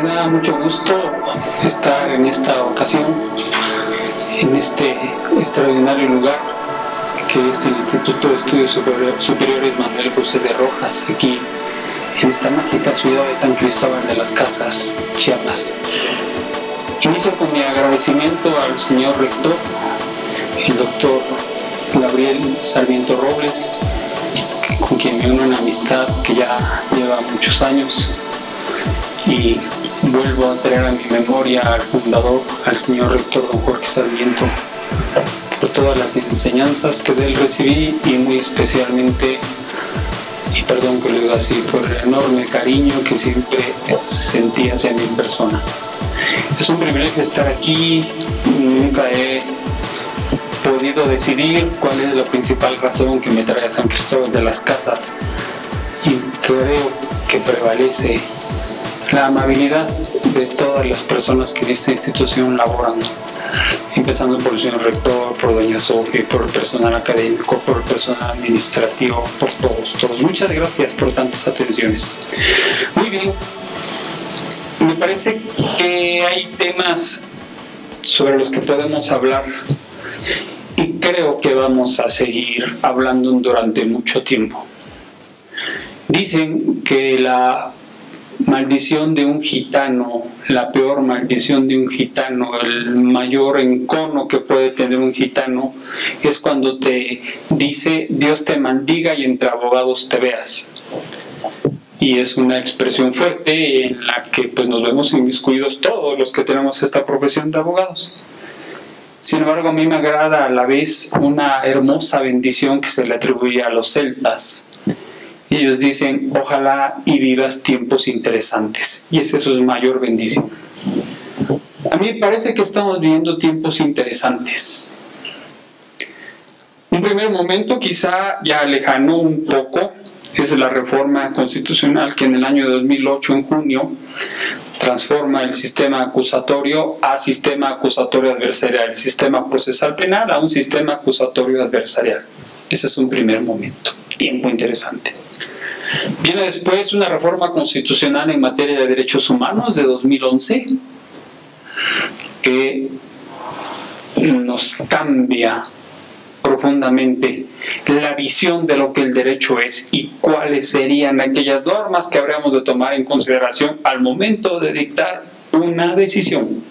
Me da mucho gusto estar en esta ocasión, en este extraordinario lugar que es el Instituto de Estudios Superiores Manuel José de Rojas, aquí en esta mágica ciudad de San Cristóbal de las Casas, Chiapas. Inicio con mi agradecimiento al señor rector, el doctor Gabriel Sarmiento Robles, con quien me une una amistad que ya lleva muchos años, y vuelvo a traer a mi memoria al fundador, al señor rector don Jorge Sarmiento, por todas las enseñanzas que de él recibí y muy especialmente, y perdón que lo diga así, por el enorme cariño que siempre sentí hacia mi persona. Es un privilegio estar aquí. Nunca he podido decidir cuál es la principal razón que me trae a San Cristóbal de las Casas, y creo que prevalece la amabilidad de todas las personas que en esta institución laboran, empezando por el señor rector, por doña Sofía, por el personal académico, por el personal administrativo, por todos. Muchas gracias por tantas atenciones. Muy bien, me parece que hay temas sobre los que podemos hablar y creo que vamos a seguir hablando durante mucho tiempo. Dicen que la maldición de un gitano, la peor maldición de un gitano, el mayor encono que puede tener un gitano, es cuando te dice Dios te maldiga y entre abogados te veas. Y es una expresión fuerte en la que pues, nos vemos inmiscuidos todos los que tenemos esta profesión de abogados. Sin embargo, a mí me agrada a la vez una hermosa bendición que se le atribuye a los celtas. Y ellos dicen, ojalá y vivas tiempos interesantes. Y esa es su mayor bendición. A mí me parece que estamos viviendo tiempos interesantes. Un primer momento, quizá ya lejano un poco, es la reforma constitucional que en el año 2008, en junio, transforma el sistema acusatorio a sistema acusatorio adversarial, el sistema procesal penal a un sistema acusatorio adversarial. Ese es un primer momento, tiempo interesante. Viene después una reforma constitucional en materia de derechos humanos de 2011 que nos cambia profundamente la visión de lo que el derecho es y cuáles serían aquellas normas que habríamos de tomar en consideración al momento de dictar una decisión,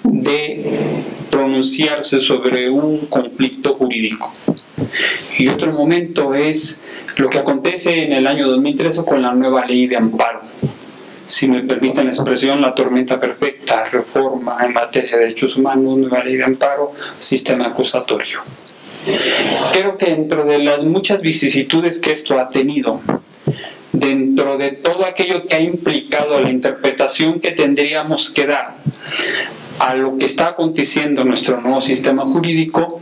de pronunciarse sobre un conflicto jurídico. Y otro momento es lo que acontece en el año 2013 con la nueva ley de amparo. Si me permiten la expresión, la tormenta perfecta, reforma en materia de derechos humanos, nueva ley de amparo, sistema acusatorio. Creo que dentro de las muchas vicisitudes que esto ha tenido, dentro de todo aquello que ha implicado la interpretación que tendríamos que dar a lo que está aconteciendo en nuestro nuevo sistema jurídico,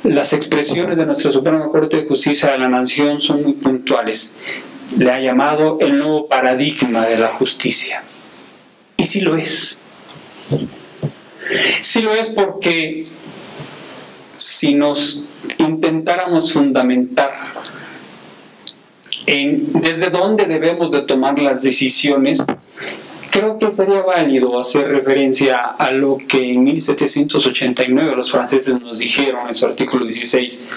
las expresiones de nuestra Suprema Corte de Justicia de la Nación son muy puntuales. Le ha llamado el nuevo paradigma de la justicia. Y sí lo es. Sí lo es porque si nos intentáramos fundamentar en desde dónde debemos de tomar las decisiones, creo que sería válido hacer referencia a lo que en 1789 los franceses nos dijeron en su artículo 16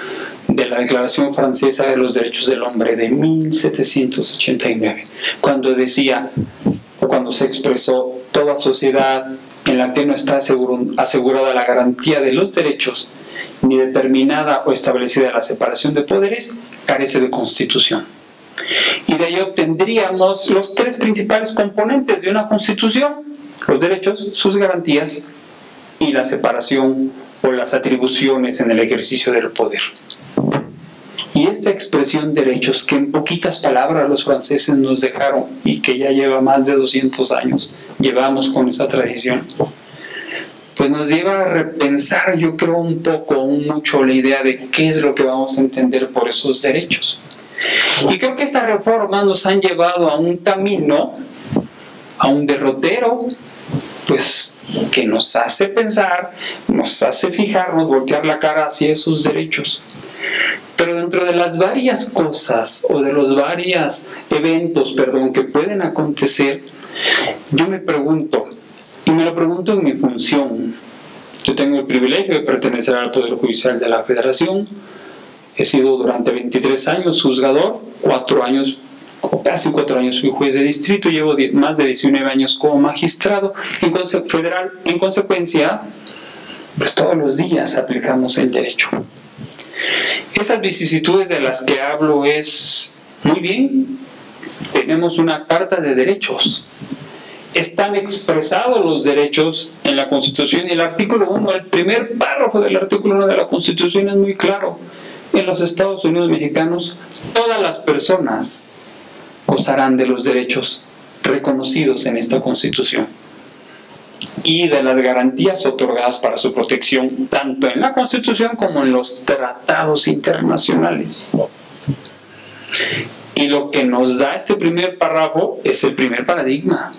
de la Declaración Francesa de los Derechos del Hombre de 1789, cuando decía, o cuando se expresó, toda sociedad en la que no está asegurada la garantía de los derechos, ni determinada o establecida la separación de poderes, carece de constitución. Y de ello obtendríamos los tres principales componentes de una constitución: los derechos, sus garantías y la separación o las atribuciones en el ejercicio del poder. Y esta expresión derechos, que en poquitas palabras los franceses nos dejaron y que ya lleva más de 200 años, llevamos con esa tradición, pues nos lleva a repensar, yo creo, un poco, mucho la idea de qué es lo que vamos a entender por esos derechos. Y creo que estas reformas nos han llevado a un camino, a un derrotero, pues que nos hace pensar, nos hace fijarnos, voltear la cara hacia esos derechos. Pero dentro de las varias cosas o de los varios eventos, que pueden acontecer, Yo me pregunto, y me lo pregunto en mi función. Yo tengo el privilegio de pertenecer al Poder Judicial de la Federación. He sido durante 23 años juzgador, 4 años, casi 4 años fui juez de distrito, llevo más de 19 años como magistrado federal. En consecuencia, pues todos los días aplicamos el derecho. Esas vicisitudes de las que hablo es, muy bien, tenemos una carta de derechos. Están expresados los derechos en la Constitución y el artículo 1, el primer párrafo del artículo 1 de la Constitución es muy claro. En los Estados Unidos mexicanos, todas las personas gozarán de los derechos reconocidos en esta Constitución y de las garantías otorgadas para su protección, tanto en la Constitución como en los tratados internacionales. Y lo que nos da este primer párrafo es el primer paradigma.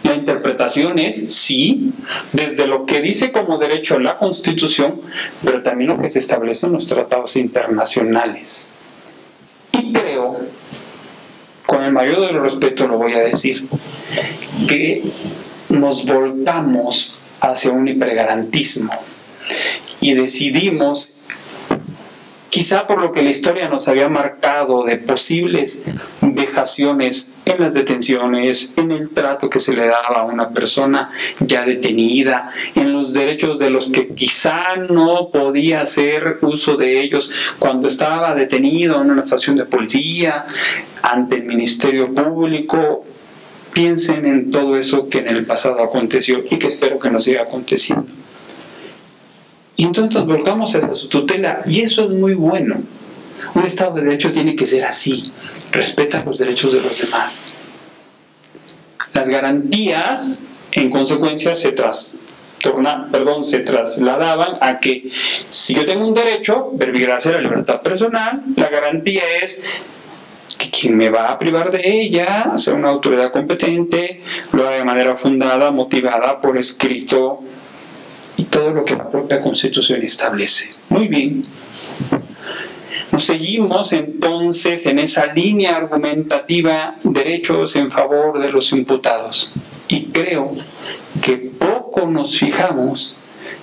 La interpretación es, sí, desde lo que dice como derecho la Constitución, pero también lo que se establece en los tratados internacionales. Y creo, con el mayor de los respetos lo voy a decir, que nos volcamos hacia un hipergarantismo y decidimos, quizá por lo que la historia nos había marcado de posibles vejaciones en las detenciones, en el trato que se le daba a una persona ya detenida, en los derechos de los que quizá no podía hacer uso de ellos cuando estaba detenido en una estación de policía, ante el Ministerio Público. Piensen en todo eso que en el pasado aconteció y que espero que no siga aconteciendo. Y entonces nos volcamos hacia su tutela, y eso es muy bueno. Un Estado de Derecho tiene que ser así, respeta los derechos de los demás. Las garantías, en consecuencia, se trasladaban a que si yo tengo un derecho, verbigracia la libertad personal, la garantía es que quien me va a privar de ella sea una autoridad competente, lo haga de manera fundada, motivada, por escrito, y todo lo que la propia Constitución establece. Muy bien. Nos seguimos entonces en esa línea argumentativa, derechos en favor de los imputados. Y creo que poco nos fijamos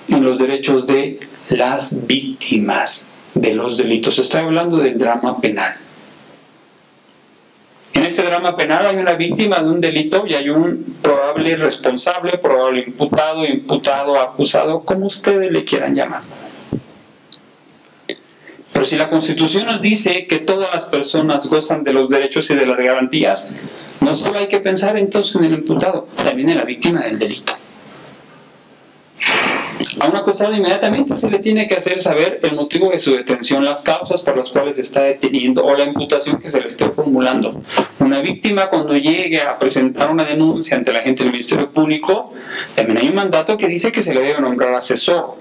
en los derechos de las víctimas de los delitos. Estoy hablando del drama penal. En este drama penal hay una víctima de un delito y hay un probable responsable, probable imputado, imputado, acusado, como ustedes le quieran llamar. Pero si la Constitución nos dice que todas las personas gozan de los derechos y de las garantías, no solo hay que pensar entonces en el imputado, también en la víctima del delito. A un acusado inmediatamente se le tiene que hacer saber el motivo de su detención, las causas por las cuales se está deteniendo o la imputación que se le esté formulando. Una víctima, cuando llegue a presentar una denuncia ante la gente del Ministerio Público, también hay un mandato que dice que se le debe nombrar asesor.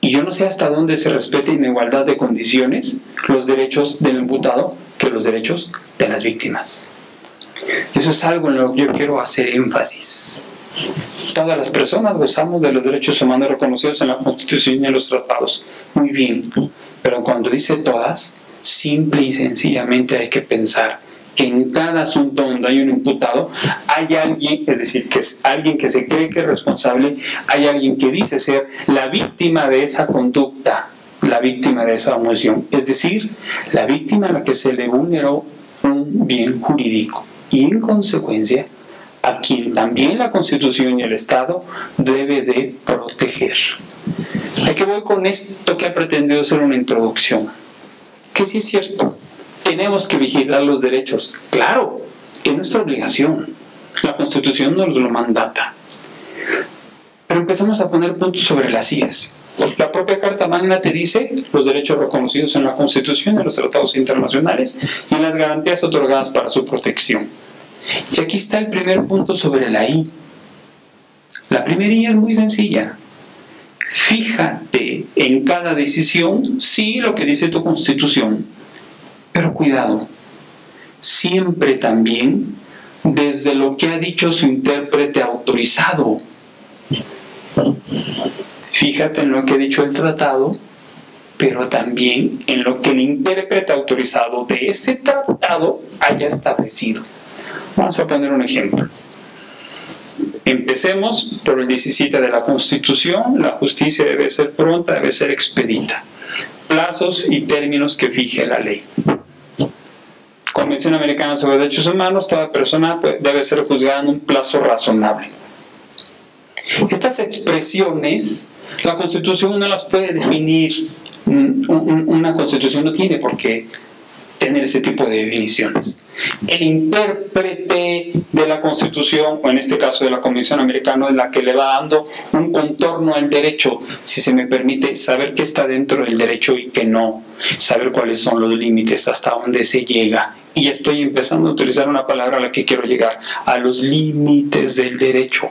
Y yo no sé hasta dónde se respete en igualdad de condiciones los derechos del imputado que los derechos de las víctimas. Y eso es algo en lo que yo quiero hacer énfasis. Todas las personas gozamos de los derechos humanos reconocidos en la Constitución y en los tratados. Muy bien, pero cuando dice todas, simple y sencillamente hay que pensar que en cada asunto donde hay un imputado hay alguien, es decir, que es alguien que se cree que es responsable, hay alguien que dice ser la víctima de esa conducta, la víctima de esa omisión, es decir, la víctima a la que se le vulneró un bien jurídico y en consecuencia a quien también la Constitución y el Estado debe de proteger. ¿A qué voy con esto que ha pretendido ser una introducción? Que sí es cierto, tenemos que vigilar los derechos. Claro, es nuestra obligación. La Constitución nos lo mandata. Pero empezamos a poner puntos sobre las IES. La propia Carta Magna te dice los derechos reconocidos en la Constitución, en los tratados internacionales y en las garantías otorgadas para su protección. Y aquí está el primer punto sobre la I. La primera I es muy sencilla. Fíjate en cada decisión, sí, lo que dice tu Constitución, pero cuidado, siempre también desde lo que ha dicho su intérprete autorizado. Fíjate en lo que ha dicho el tratado, pero también en lo que el intérprete autorizado de ese tratado haya establecido. Vamos a poner un ejemplo. Empecemos por el 17 de la Constitución. La justicia debe ser pronta, debe ser expedita. Plazos y términos que fije la ley. Convención Americana sobre Derechos Humanos, toda persona debe ser juzgada en un plazo razonable. Estas expresiones, la Constitución no las puede definir. Una Constitución no tiene por qué tener ese tipo de definiciones. El intérprete de la Constitución, o en este caso de la Convención Americana, es la que le va dando un contorno al derecho, si se me permite, saber qué está dentro del derecho y qué no, saber cuáles son los límites, hasta dónde se llega. Y estoy empezando a utilizar una palabra a la que quiero llegar, a los límites del derecho.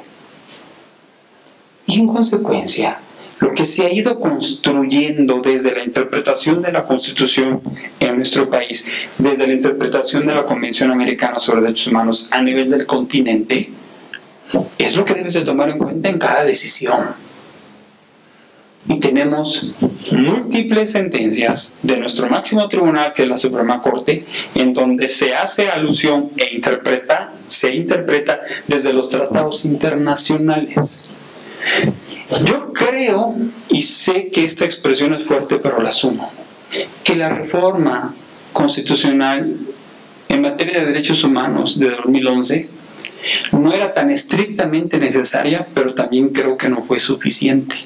Y en consecuencia, lo que se ha ido construyendo desde la interpretación de la Constitución en nuestro país, desde la interpretación de la Convención Americana sobre Derechos Humanos a nivel del continente, es lo que debes de tomar en cuenta en cada decisión. Y tenemos múltiples sentencias de nuestro máximo tribunal, que es la Suprema Corte, en donde se hace alusión se interpreta desde los tratados internacionales. Yo creo, y sé que esta expresión es fuerte, pero la asumo, que la reforma constitucional en materia de derechos humanos de 2011 no era tan estrictamente necesaria, pero también creo que no fue suficiente.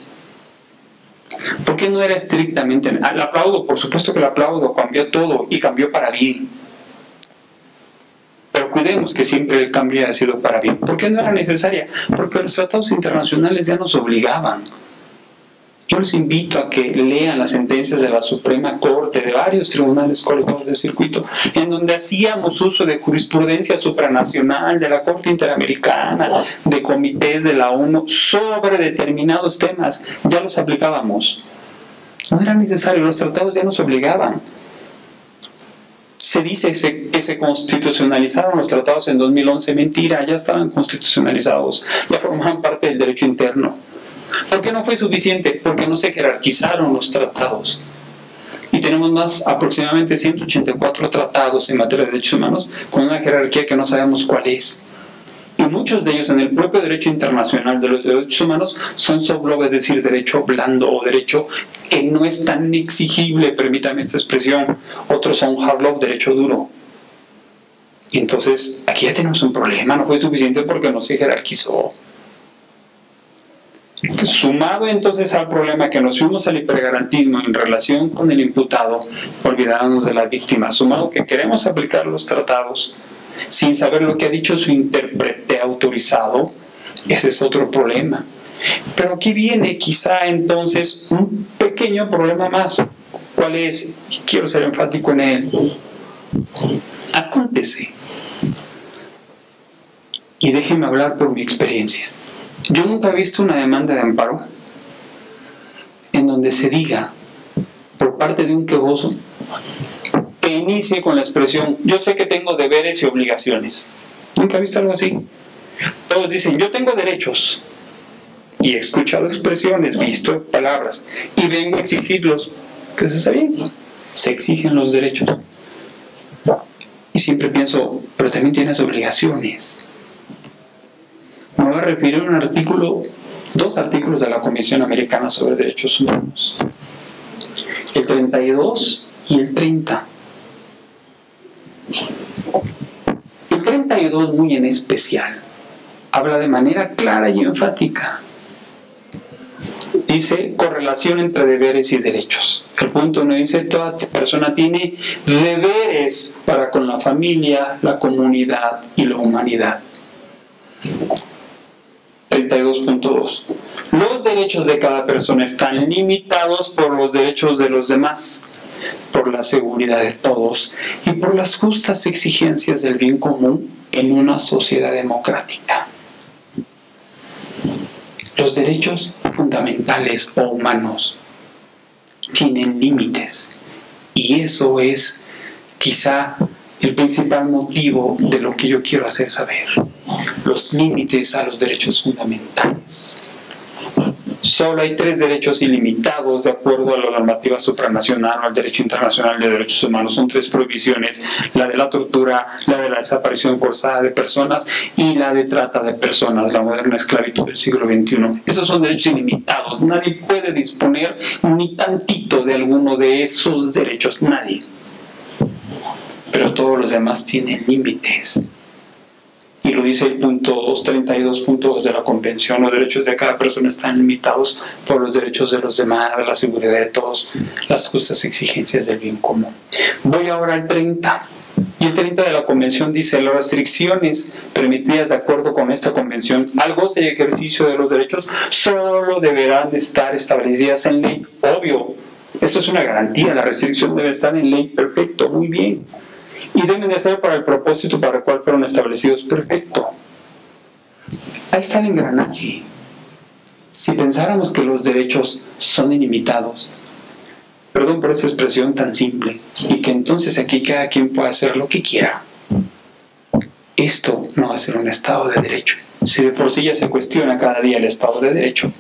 ¿Por qué no era estrictamente? La aplaudo, por supuesto que la aplaudo, cambió todo y cambió para bien. Pero cuidemos que siempre el cambio haya sido para bien. ¿Por qué no era necesaria? Porque los tratados internacionales ya nos obligaban. Yo les invito a que lean las sentencias de la Suprema Corte, de varios tribunales colegiados de circuito, en donde hacíamos uso de jurisprudencia supranacional, de la Corte Interamericana, de comités de la ONU, sobre determinados temas. Ya los aplicábamos. No era necesario, los tratados ya nos obligaban. Se dice que se constitucionalizaron los tratados en 2011. Mentira, ya estaban constitucionalizados, ya formaban parte del derecho interno. ¿Por qué no fue suficiente? Porque no se jerarquizaron los tratados. Y tenemos aproximadamente 184 tratados en materia de derechos humanos con una jerarquía que no sabemos cuál es. Y muchos de ellos en el propio derecho internacional de los derechos humanos son soft law, es decir, derecho blando o derecho que no es tan exigible, permítame esta expresión. Otros son hard law, derecho duro. Y entonces aquí ya tenemos un problema, no fue suficiente porque no se jerarquizó. Sumado entonces al problema que nos fuimos al hipergarantismo en relación con el imputado, olvidándonos de la víctima, sumado que queremos aplicar los tratados sin saber lo que ha dicho su intérprete autorizado, ese es otro problema. Pero aquí viene quizá entonces un pequeño problema más. ¿Cuál es? Quiero ser enfático en él. Acontece, y déjenme hablar por mi experiencia. Yo nunca he visto una demanda de amparo en donde se diga por parte de un quejoso que inicie con la expresión: yo sé que tengo deberes y obligaciones. Nunca he visto algo así. Todos dicen: yo tengo derechos, y he escuchado expresiones, visto palabras, y vengo a exigirlos. Que eso está bien, se exigen los derechos. Y siempre pienso: pero también tienes obligaciones. Me voy a referir a dos artículos de la Convención Americana sobre Derechos Humanos, el 32 y el 30. El 32, muy en especial, habla de manera clara y enfática. Dice correlación entre deberes y derechos. El punto 1 dice: toda persona tiene deberes para con la familia, la comunidad y la humanidad. 32.2. Los derechos de cada persona están limitados por los derechos de los demás, por la seguridad de todos y por las justas exigencias del bien común en una sociedad democrática. Los derechos fundamentales o humanos tienen límites, y eso es quizá el principal motivo de lo que yo quiero hacer saber: los límites a los derechos fundamentales. Solo hay 3 derechos ilimitados de acuerdo a la normativa supranacional o al derecho internacional de derechos humanos. Son 3 prohibiciones: la de la tortura, la de la desaparición forzada de personas y la de trata de personas, la moderna esclavitud del siglo XXI. Esos son derechos ilimitados. Nadie puede disponer ni tantito de alguno de esos derechos. Nadie. Pero todos los demás tienen límites. Y lo dice el punto 232.2 de la Convención: los derechos de cada persona están limitados por los derechos de los demás, de la seguridad de todos, las justas exigencias del bien común. Voy ahora al 30. Y el 30 de la Convención dice: las restricciones permitidas de acuerdo con esta Convención al goce y ejercicio de los derechos solo deberán estar establecidas en ley. Obvio, eso es una garantía, la restricción debe estar en ley. Perfecto, muy bien. Y deben de ser para el propósito para el cual fueron establecidos. Perfecto. Ahí está el engranaje. Si pensáramos que los derechos son ilimitados, perdón por esta expresión tan simple, y que entonces aquí cada quien puede hacer lo que quiera, esto no va a ser un Estado de Derecho. Si de por sí ya se cuestiona cada día el Estado de Derecho,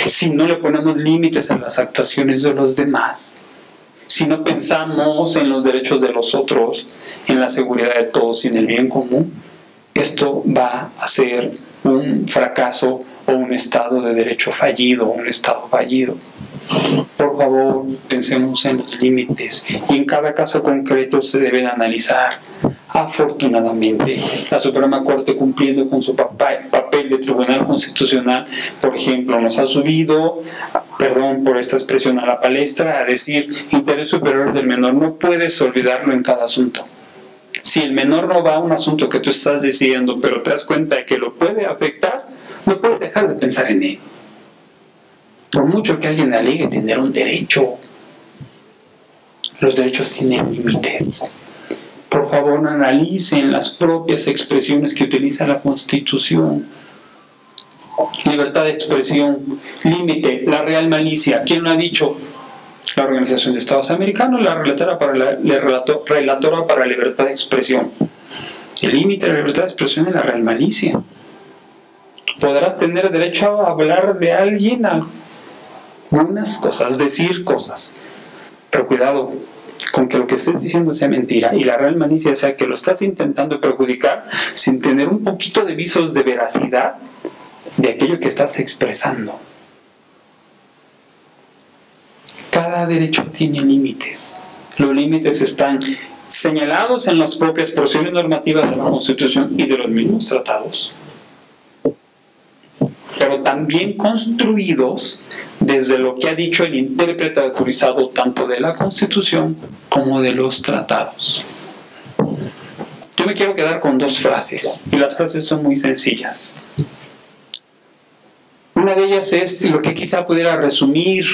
si no le ponemos límites a las actuaciones de los demás, si no pensamos en los derechos de los otros, en la seguridad de todos y en el bien común, esto va a ser un fracaso o un Estado de Derecho fallido, un Estado fallido. Por favor, pensemos en los límites y en cada caso concreto se deben analizar. Afortunadamente, la Suprema Corte, cumpliendo con su papel de Tribunal Constitucional, por ejemplo, nos ha subido, perdón por esta expresión, a la palestra a decir: interés superior del menor. No puedes olvidarlo en cada asunto. Si el menor no va a un asunto que tú estás decidiendo, pero te das cuenta de que lo puede afectar, no puedes dejar de pensar en él. Por mucho que alguien alegue tener un derecho, los derechos tienen límites. Por favor, analicen las propias expresiones que utiliza la Constitución. Libertad de expresión, límite, la real malicia. ¿Quién lo ha dicho? La Organización de Estados Americanos, la relatora para la libertad de expresión. El límite de la libertad de expresión es la real malicia. Podrás tener derecho a hablar de alguien, algunas cosas, decir cosas, pero cuidado con que lo que estés diciendo sea mentira y la real malicia sea que lo estás intentando perjudicar sin tener un poquito de visos de veracidad de aquello que estás expresando. Cada derecho tiene límites. Los límites están señalados en las propias porciones normativas de la Constitución y de los mismos tratados, pero también construidos desde lo que ha dicho el intérprete autorizado tanto de la Constitución como de los tratados. Yo me quiero quedar con 2 frases, y las frases son muy sencillas. Una de ellas es lo que quizá pudiera resumir,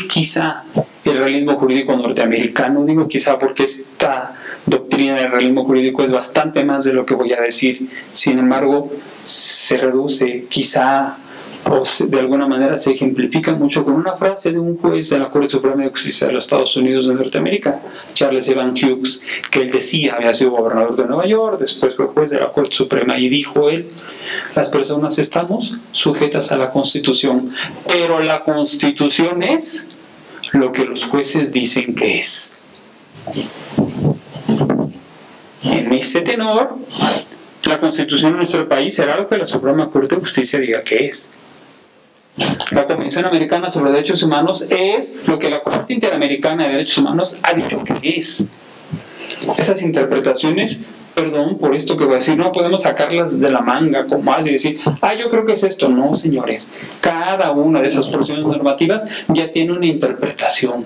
el realismo jurídico norteamericano. Digo quizá porque esta doctrina del realismo jurídico es bastante más de lo que voy a decir. Sin embargo, se reduce quizá, o de alguna manera se ejemplifica mucho con una frase de un juez de la Corte Suprema de Justicia de los Estados Unidos de Norteamérica, Charles Evans Hughes, que él decía, había sido gobernador de Nueva York, después fue juez de la Corte Suprema, y dijo él: las personas estamos sujetas a la Constitución, pero la Constitución es lo que los jueces dicen que es. En ese tenor, la Constitución de nuestro país será lo que la Suprema Corte de Justicia diga que es. La Convención Americana sobre Derechos Humanos es lo que la Corte Interamericana de Derechos Humanos ha dicho que es. Esas interpretaciones, perdón por esto que voy a decir, no podemos sacarlas de la manga como más y decir: yo creo que es esto. No, señores, cada una de esas porciones normativas ya tiene una interpretación.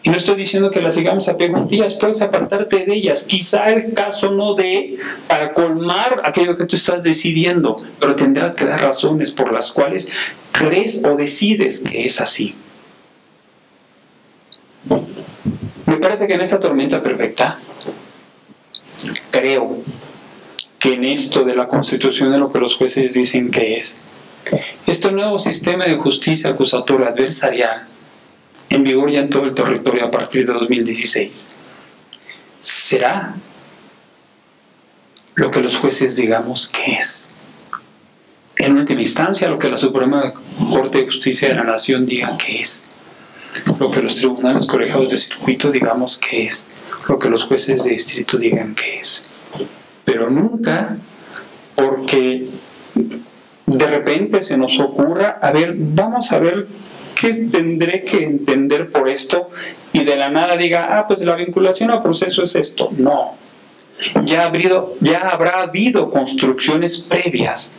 Y no estoy diciendo que las sigamos a pie juntillas, puedes apartarte de ellas. Quizá el caso no dé para colmar aquello que tú estás decidiendo, pero tendrás que dar razones por las cuales crees o decides que es así. Me parece que en esta tormenta perfecta, creo que en esto de la Constitución de lo que los jueces dicen que es, este nuevo sistema de justicia acusatoria adversarial, en vigor ya en todo el territorio a partir de 2016, será lo que los jueces digamos que es. En última instancia, lo que la Suprema Corte de Justicia de la Nación diga que es, lo que los tribunales colegiados de circuito digamos que es, lo que los jueces de distrito digan que es. Pero nunca porque de repente se nos ocurra, a ver, vamos a ver qué tendré que entender por esto, y de la nada diga, pues la vinculación a proceso es esto. No, ya habrá habido construcciones previas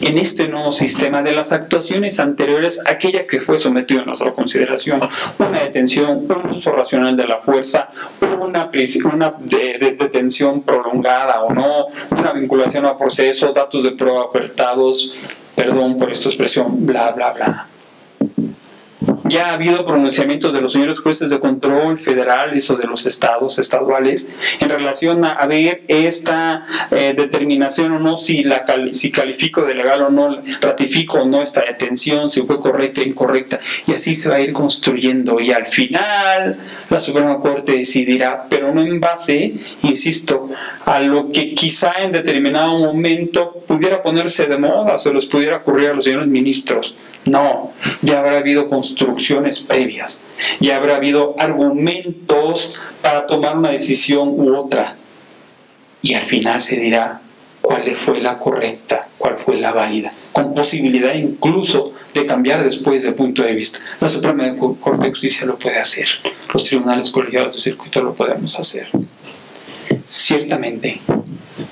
en este nuevo sistema de las actuaciones anteriores, aquella que fue sometida a nuestra consideración, una detención, un uso racional de la fuerza, una detención prolongada o no, una vinculación a proceso, datos de prueba apertados, perdón por esta expresión, bla, bla, bla. Ya ha habido pronunciamientos de los señores jueces de control federales o de los estaduales en relación a ver esta determinación o no, si califico de legal o no, ratifico o no esta detención, si fue correcta o incorrecta, y así se va a ir construyendo, y al final la Suprema Corte decidirá, pero no en base, insisto, a lo que quizá en determinado momento pudiera ponerse de moda o se les pudiera ocurrir a los señores ministros. No, ya habrá habido construcciones previas, ya habrá habido argumentos para tomar una decisión u otra, y al final se dirá cuál fue la correcta, cuál fue la válida, con posibilidad incluso de cambiar después de punto de vista. La Suprema Corte de Justicia lo puede hacer, los tribunales colegiados de circuito lo podemos hacer. Ciertamente,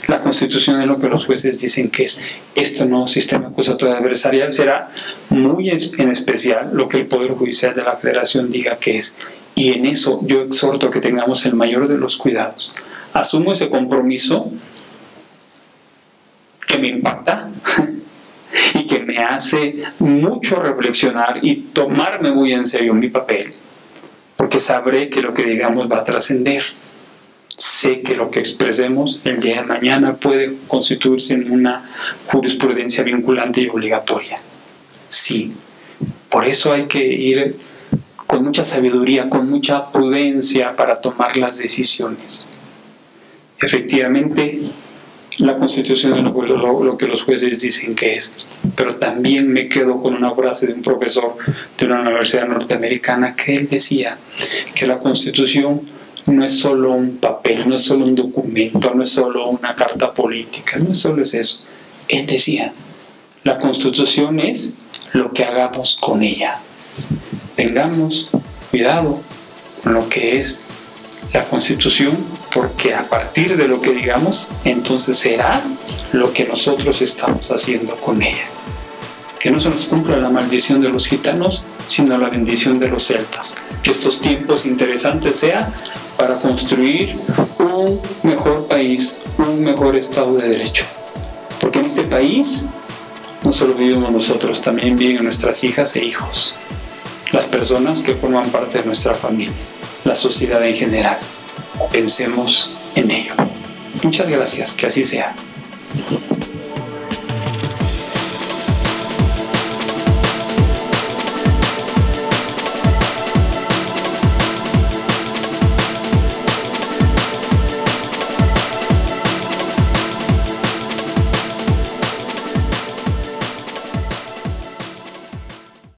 la Constitución es lo que los jueces dicen que es. Este nuevo sistema acusatorio adversarial será muy en especial lo que el Poder Judicial de la Federación diga que es. Y en eso yo exhorto que tengamos el mayor de los cuidados. Asumo ese compromiso que me impacta y que me hace mucho reflexionar y tomarme muy en serio mi papel, porque sabré que lo que digamos va a trascender. Sé que lo que expresemos el día de mañana puede constituirse en una jurisprudencia vinculante y obligatoria. Sí, por eso hay que ir con mucha sabiduría, con mucha prudencia para tomar las decisiones. Efectivamente, la Constitución es lo que los jueces dicen que es, pero también me quedo con una frase de un profesor de una universidad norteamericana que él decía que la Constitución no es solo un papel, no es solo un documento, no es solo una carta política, no es solo eso. Él decía, la Constitución es lo que hagamos con ella. Tengamos cuidado con lo que es la Constitución, porque a partir de lo que digamos, entonces será lo que nosotros estamos haciendo con ella. Que no se nos cumpla la maldición de los gitanos, sino la bendición de los celtas. Que estos tiempos interesantes sean para construir un mejor país, un mejor Estado de Derecho. Porque en este país no solo vivimos nosotros, también viven nuestras hijas e hijos, las personas que forman parte de nuestra familia, la sociedad en general. Pensemos en ello. Muchas gracias, que así sea.